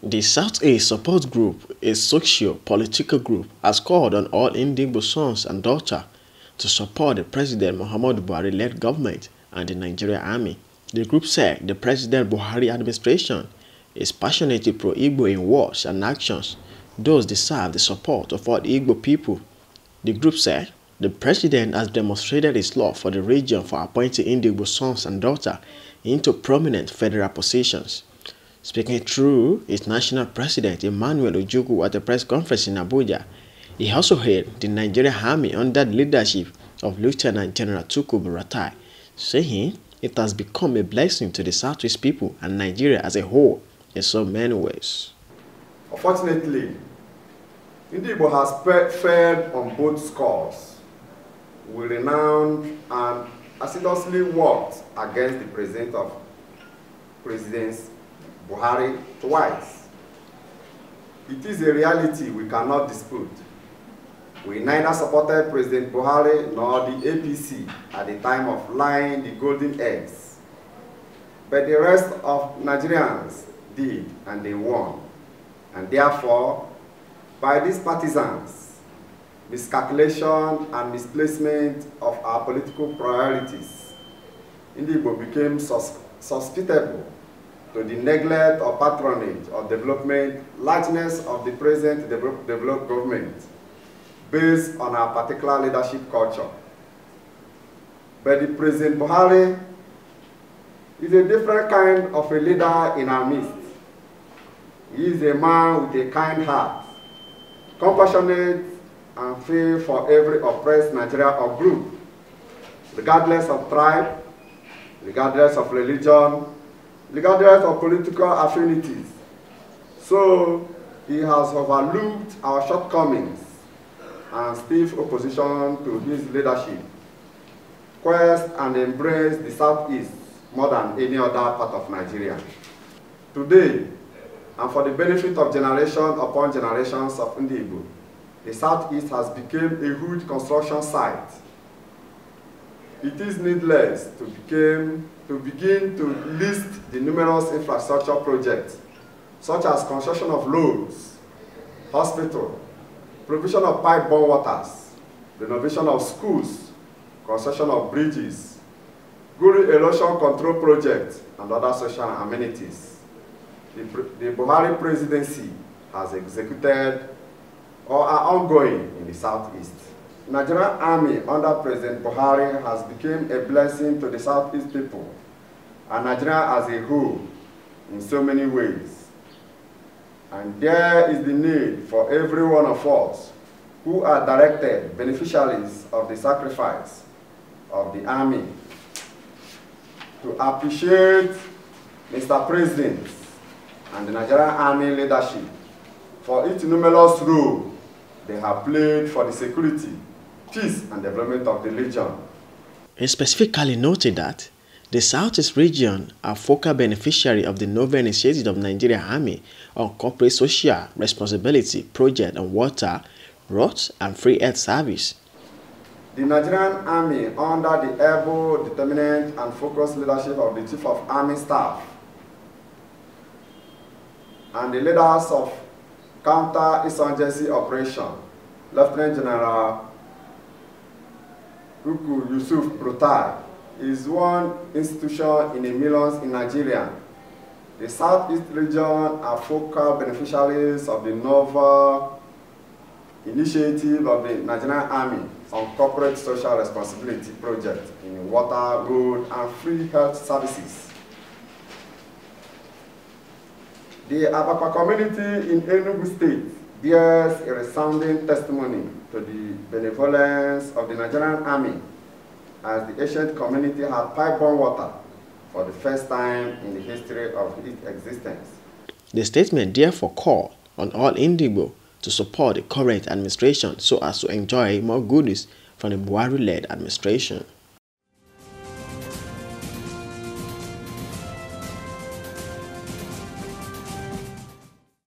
The Southeast Support Group, a socio-political group, has called on all Ndigbo sons and daughters to support the President Muhammadu-led government and the Nigerian Army. The group said the President Buhari administration is passionately pro-Igbo in words and actions. Those deserve the support of all Igbo people. The group said the President has demonstrated his love for the region for appointing Ndigbo sons and daughters into prominent federal positions. Speaking through his national president Emmanuel Ojukwu at a press conference in Abuja, he also hailed the Nigerian Army under the leadership of Lieutenant General Turkur Buratai, saying it has become a blessing to the Southeast people and Nigeria as a whole in so many ways. Unfortunately, Ndigbo has fared on both scores. We renowned and assiduously worked against the President Buhari twice. It is a reality we cannot dispute. We neither supported President Buhari nor the APC at the time of laying the golden eggs. But the rest of Nigerians did, and they won. And therefore, by these partisans, miscalculation and misplacement of our political priorities, Ndigbo became susceptible to the neglect or patronage of development, largeness of the present developed government, based on our particular leadership culture. But the President Buhari is a different kind of a leader in our midst. He is a man with a kind heart, compassionate and feel for every oppressed Nigeria or group, regardless of tribe, regardless of religion, regardless of political affinities. So he has overlooked our shortcomings and stiff opposition to his leadership, quest and embrace the Southeast more than any other part of Nigeria. Today, and for the benefit of generation upon generations of Ndigbo, the Southeast has become a huge construction site. It is needless to begin to list the numerous infrastructure projects, such as construction of roads, hospitals, provision of pipe-borne waters, renovation of schools, construction of bridges, good erosion control projects, and other social amenities. The Buhari presidency has executed or are ongoing in the Southeast. Nigerian Army under President Buhari has become a blessing to the Southeast people and Nigeria as a whole in so many ways. And there is the need for every one of us who are directed beneficiaries of the sacrifice of the Army to appreciate Mr. President and the Nigerian Army leadership for its numerous role they have played for the security, peace and development of the region. He specifically noted that the Southeast region are focal beneficiary of the novel initiative of Nigerian Army on corporate social responsibility project on water, roads and free health service. The Nigerian Army, under the able, determined and focused leadership of the Chief of Army Staff and the leaders of counter-insurgency operation, Lieutenant General Turkur Buratai, is one institution in a millions in Nigeria. The Southeast region are focal beneficiaries of the novel initiative of the Nigerian Army on corporate social responsibility project in water, road, and free health services. The Abakwa community in Enugu State bears a resounding testimony to the benevolence of the Nigerian Army, as the ancient community had pipe-borne water for the first time in the history of its existence. The statement therefore called on all Ndigbo to support the current administration so as to enjoy more goodies from the Buhari-led administration.